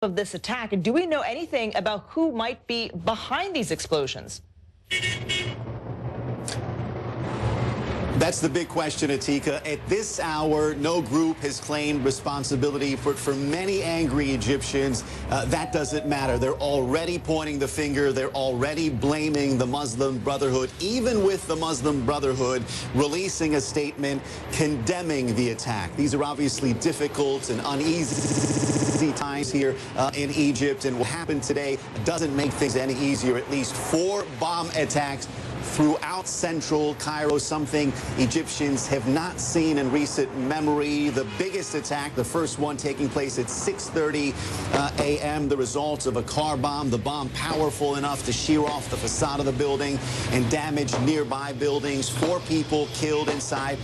of this attack. Do we know anything about who might be behind these explosions? That's the big question, Atika. At this hour, no group has claimed responsibility for many angry Egyptians. That doesn't matter. They're already pointing the finger. They're already blaming the Muslim Brotherhood, even with the Muslim Brotherhood releasing a statement condemning the attack. These are obviously difficult and uneasy times here in Egypt, and what happened today doesn't make things any easier. At least 4 bomb attacks throughout central Cairo, something Egyptians have not seen in recent memory. The biggest attack, the first one taking place at 6:30 a.m., the result of a car bomb. The bomb powerful enough to shear off the facade of the building and damage nearby buildings. 4 people killed inside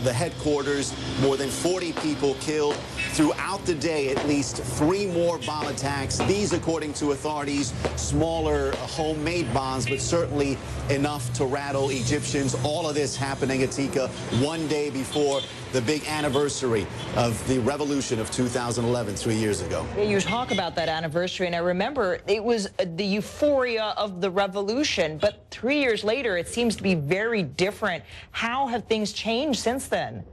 the headquarters, more than 40 people killed. Throughout the day, at least 3 more bomb attacks. These, according to authorities, smaller homemade bombs, but certainly enough to rattle Egyptians. All of this happening, Atika, one day before the big anniversary of the revolution of 2011, 3 years ago. You talk about that anniversary, and I remember it was the euphoria of the revolution, but 3 years later, it seems to be very different. How have things changed since then?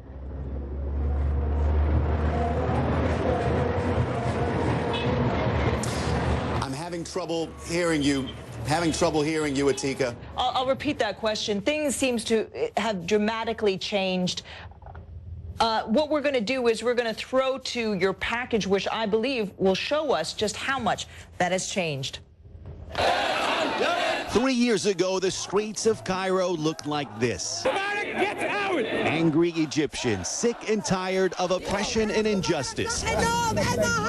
Having trouble hearing you, Atika. I'll repeat that question. Things seems to have dramatically changed. What we're going to do is we're going to throw to your package, which I believe will show us just how much that has changed. 3 years ago, the streets of Cairo looked like this. Get out! Angry Egyptians, sick and tired of oppression and injustice,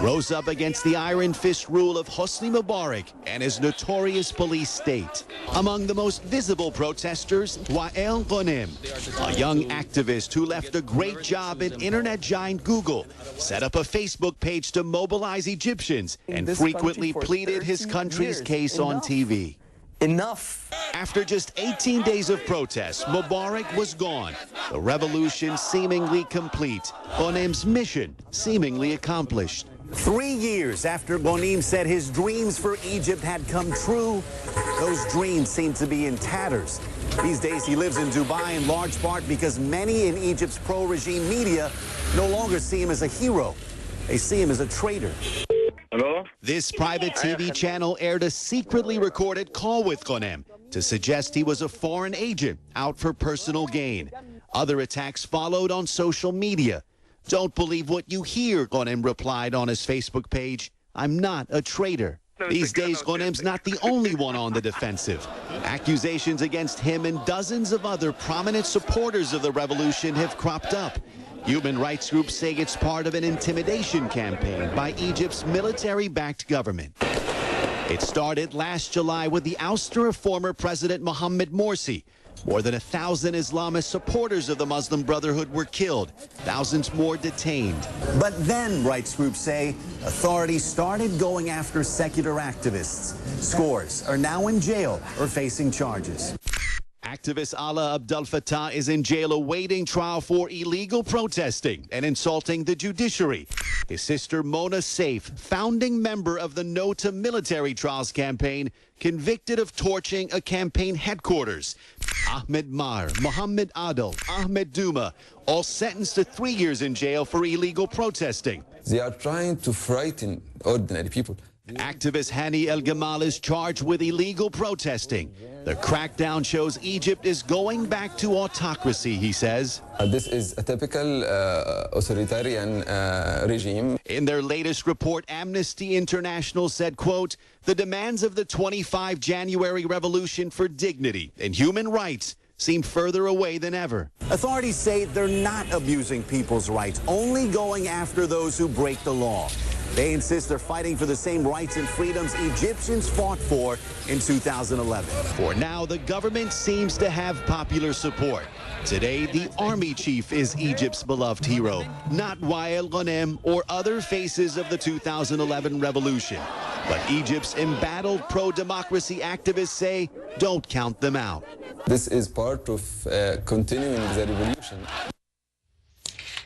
rose up against the iron fist rule of Hosni Mubarak and his notorious police state. Among the most visible protesters, Wael Ghanem, a young activist who left a great job at internet giant Google, set up a Facebook page to mobilize Egyptians and frequently pleaded his country's case on TV. Enough. After just 18 days of protests, Mubarak was gone. The revolution seemingly complete. Ghanem's mission seemingly accomplished. 3 years after Ghanem said his dreams for Egypt had come true, those dreams seem to be in tatters. These days he lives in Dubai in large part because many in Egypt's pro-regime media no longer see him as a hero. They see him as a traitor. Hello? This private TV channel aired a secretly recorded call with Ghanem to suggest he was a foreign agent out for personal gain. Other attacks followed on social media. Don't believe what you hear, Ghanem replied on his Facebook page. I'm not a traitor. These days, Ghanem's not the only one on the defensive. Accusations against him and dozens of other prominent supporters of the revolution have cropped up. Human rights groups say it's part of an intimidation campaign by Egypt's military-backed government. It started last July with the ouster of former President Mohammed Morsi. More than 1,000 Islamist supporters of the Muslim Brotherhood were killed, thousands more detained. But then, rights groups say, authorities started going after secular activists. Scores are now in jail or facing charges. Activist Alaa Abdel Fattah is in jail awaiting trial for illegal protesting and insulting the judiciary. His sister Mona Saif, founding member of the No to Military Trials campaign, convicted of torching a campaign headquarters. Ahmed Mar, Mohammed Adel, Ahmed Duma, all sentenced to 3 years in jail for illegal protesting. They are trying to frighten ordinary people. Activist Hani El Gamal is charged with illegal protesting. The crackdown shows Egypt is going back to autocracy, he says. This is a typical authoritarian regime. In their latest report, Amnesty International said, quote, the demands of the 25 January revolution for dignity and human rights seem further away than ever. Authorities say they're not abusing people's rights, only going after those who break the law. They insist they're fighting for the same rights and freedoms Egyptians fought for in 2011. For now, the government seems to have popular support. Today, the army chief is Egypt's beloved hero, not Wael Ghanem or other faces of the 2011 revolution. But Egypt's embattled pro-democracy activists say, don't count them out. This is part of continuing the revolution.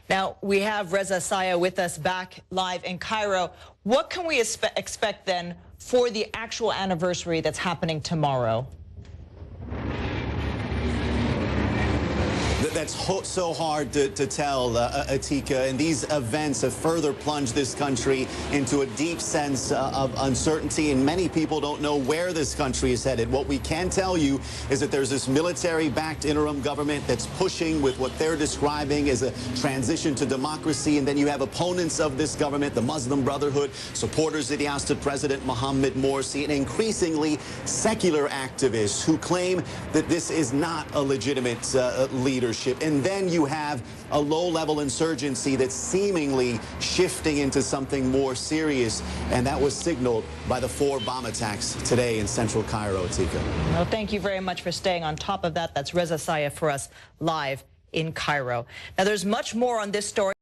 Now, we have Reza Saya with us back live in Cairo. What can we expect then for the actual anniversary that's happening tomorrow? That's so hard to tell, Atika, and these events have further plunged this country into a deep sense of uncertainty, and many people don't know where this country is headed. What we can tell you is that there's this military-backed interim government that's pushing with what they're describing as a transition to democracy, and then you have opponents of this government, the Muslim Brotherhood, supporters of the ousted President Mohammed Morsi, and increasingly secular activists who claim that this is not a legitimate leadership. And then you have a low-level insurgency that's seemingly shifting into something more serious, and that was signaled by the 4 bomb attacks today in central Cairo, Tika. Well, thank you very much for staying on top of that. That's Reza Saya for us live in Cairo. Now, there's much more on this story.